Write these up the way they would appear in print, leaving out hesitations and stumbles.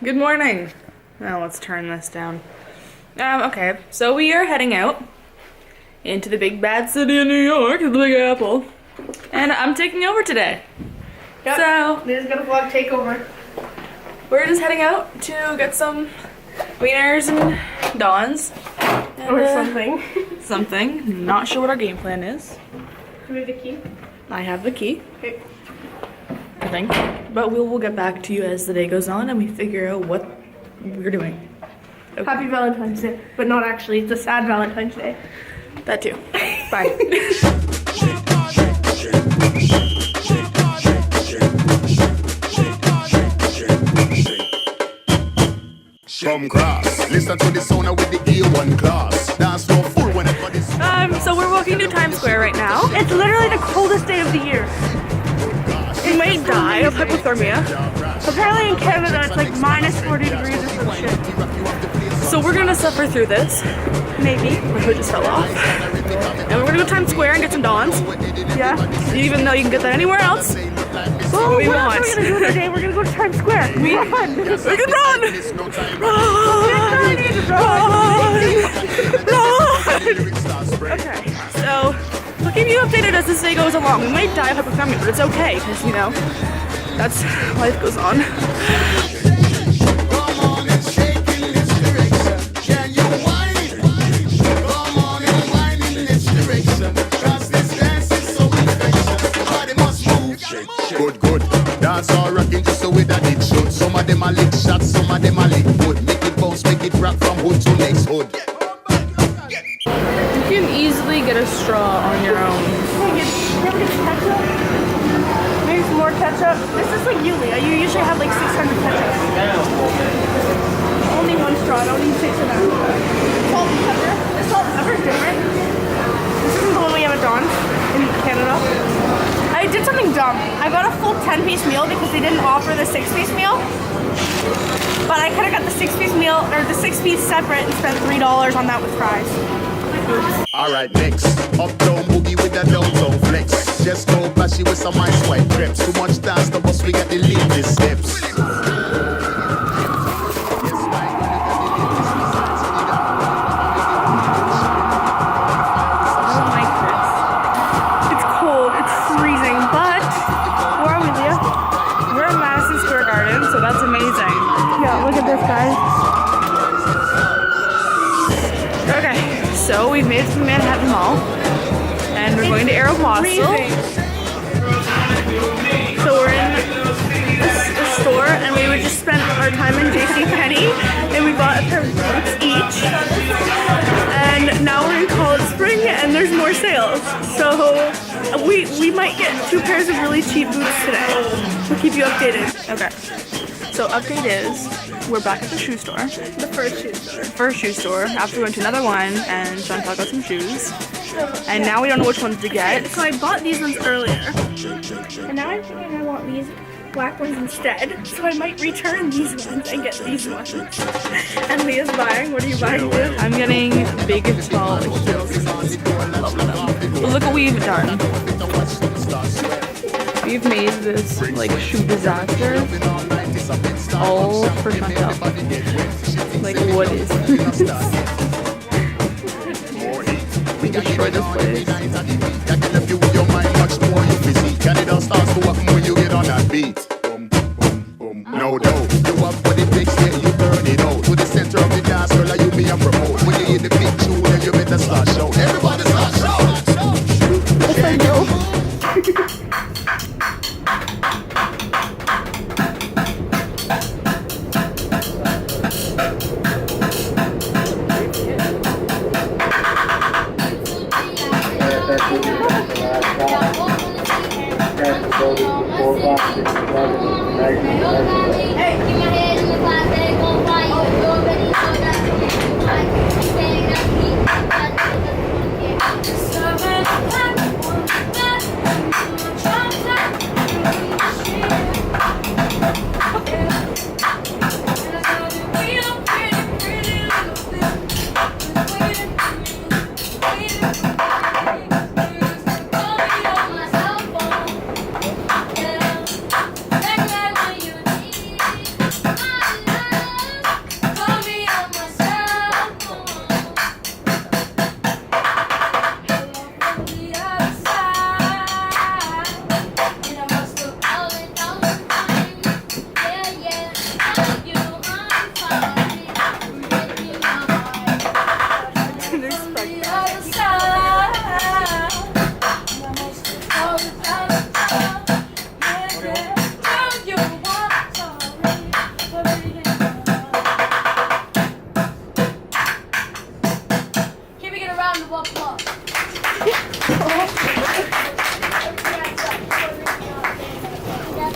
Good morning. Now let's turn this down. Okay, so we are heading out into the big bad city of New York, the Big Apple. And I'm taking over today. Yep. So Liz got a vlog takeover. we're just heading out to get some wieners and Dons. Or something. Something. Not sure what our game plan is. Do we have the key? I have the key, Okay. I think. But we will get back to you as the day goes on and we figure out what we're doing. Okay. Happy Valentine's Day. But not actually. It's a sad Valentine's Day. That too. Bye. Come cross, listen to the sound with the A1 class. Dance floor full whenever this. So we're walking to Times Square right now. It's literally the coldest day of the year. We might die of hypothermia. Apparently in Canada it's like minus 40 degrees or some shit. So we're gonna suffer through this. Maybe. My hood just fell off. And we're gonna go to Times Square and get some Dons. Yeah. Even though you can get that anywhere else. Well, we what else want. are we gonna do today? We're gonna go to Times Square. We Run. can run! Run! Okay, so we'll keep you updated as this day goes along. We might die of hypothermia, but it's okay, because, you know, that's life goes on. Good. Dance all rocking just the way that it should. Some of them are lick shots, some of them are lick wood. Make it bounce, make it rock from hood to next hood. You can easily get a straw on your own. Ketchup? Maybe some more ketchup. This is like you, Leah. You usually have like 600 ketchup. Only one straw. I don't need 6 of that. Salt and pepper. The salt and pepper is different. This isn't the one we have at Dawn in Canada. I did something dumb. I got a full 10-piece meal because they didn't offer the 6-piece meal. But I could have got the 6-piece meal or the 6-piece separate and spent $3 on that with fries. Alright, next. Uptown boogie with that downtown flex. Just go bashy with some ice white crepes. Too much dance, the bus we got the latest steps. That's amazing. Yeah, look at this, guys. Okay, so we've made it to Manhattan Mall, and we're going to Aeropostale. So we're in a store, and we would just spend our time in JCPenney, and we bought a pair of boots each. And now we're in College Spring, and there's more sales. So we might get 2 pairs of really cheap boots today. We'll keep you updated. Okay. So update is, we're back at the shoe store. The first shoe store. First shoe store, after we went to another one and Sean talked about some shoes. And now we don't know which ones to get. So I bought these ones earlier. And now I'm thinking I want these black ones instead. So I might return these ones and get these ones. And Leah's buying. What are you buying, Leah? I'm getting big, tall heels. Love them. But look what we've done. We've made this, like, shoe disaster. All for Chantel. Like, what is this? We destroyed this place. Canada starts to walk when you get on that beat. No doubt. You have what it takes, yeah, you burn it out. To the center of the dance, girl, you me and promote. When you hear the big tune, then you better start shout. Everybody start shout. Yes, I know.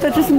That just...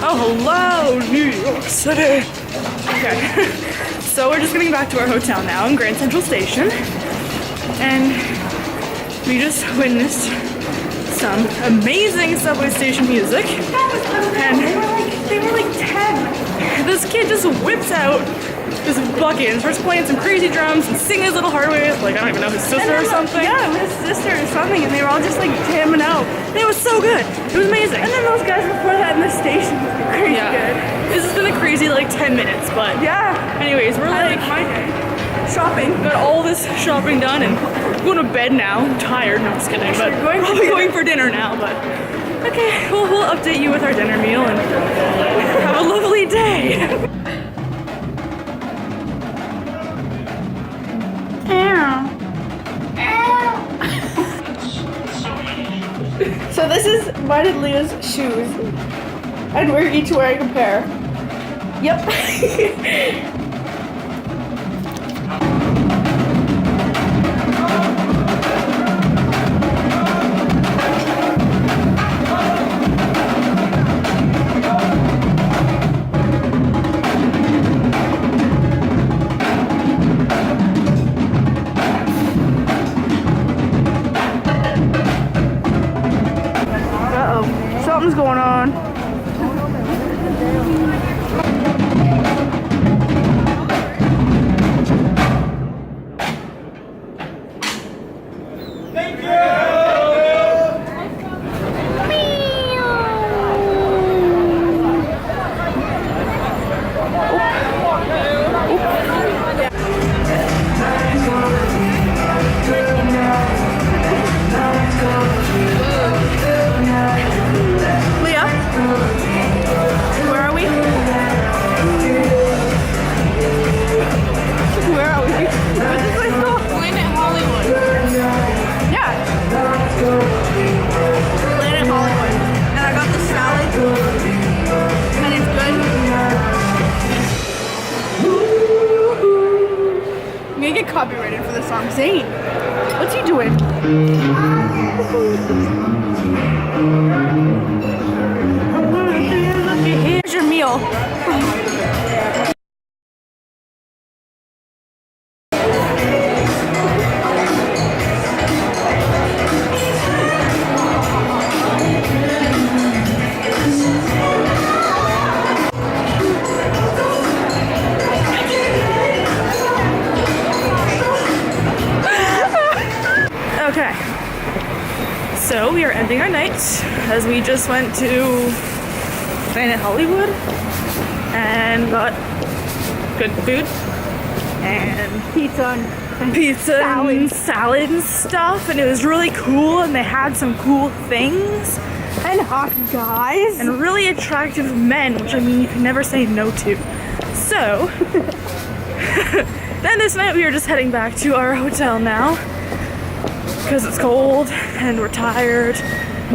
Oh, hello, New York City. Okay, so we're just getting back to our hotel now in Grand Central Station, and we just witnessed some amazing subway station music. And they were like 10. This kid just whips out this bucket and starts playing some crazy drums and singing his little heart away with, like, I don't even know, his sister or something. Yeah, his sister or something, and they were all just like jamming out. And it was so good. It was amazing. And then those guys before that in the station was crazy good. This has been a crazy like 10 minutes, but Yeah. anyways, we're like my day. Shopping. got all this shopping done and going to bed now. I'm tired. No, I'm just kidding. But We're going for I'll be dinner. going for dinner now. But okay, we'll update you with our dinner meal and have a lovely day. So this is mine and Leah's shoes. And we're each wearing a pair. Yep. Uh-oh. Something's going on. Leah, where are we? Where are we? What is this called? Planet Hollywood. Yeah. Planet Hollywood. And I got the salad. And it's good. I'm gonna get copyrighted for this song. Zane, what's he doing? Here's your meal. Okay. So we are ending our night as we just went to Planet Hollywood and got good food and Pizza and salad and stuff, and it was really cool, and they had some cool things and hot guys. and really attractive men, which I mean you can never say no to. So then this night we are just heading back to our hotel now because it's cold and we're tired.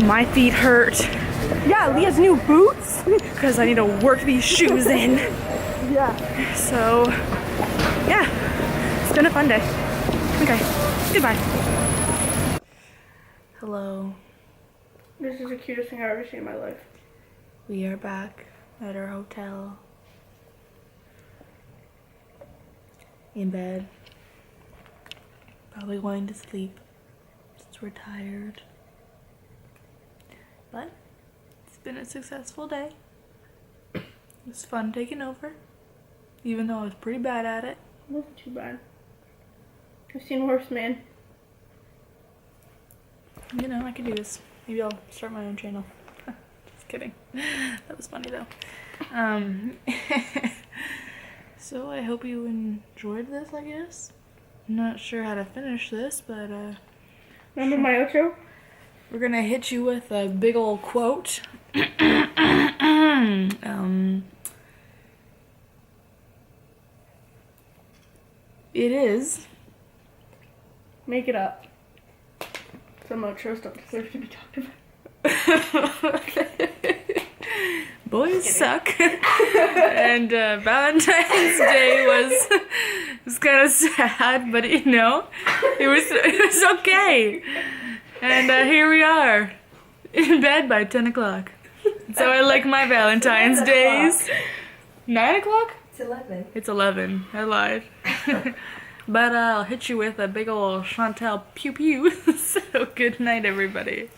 My feet hurt Yeah, Leah's new boots. because I need to work these shoes in. Yeah. So yeah, it's been a fun day. Okay, goodbye. Hello, This is the cutest thing I've ever seen in my life. we are back at our hotel in bed, probably going to sleep since we're tired, but it's been a successful day. It was fun taking over, even though I was pretty bad at it. It wasn't too bad. I've seen worse, man. You know, I could do this. Maybe I'll start my own channel. Just kidding. That was funny though. So I hope you enjoyed this, I guess. not sure how to finish this, but Remember my outro? we're gonna hit you with a big old quote. It is. Make it up. Some outros don't deserve to be talked about. Boys suck. And Valentine's Day was kind of sad, but you know, it was okay. And here we are, in bed by 10 o'clock. So I like my Valentine's Days. 9 o'clock? It's 11. It's 11. I lied. But I'll hit you with a big ol' Chantal pew pew. So good night, everybody.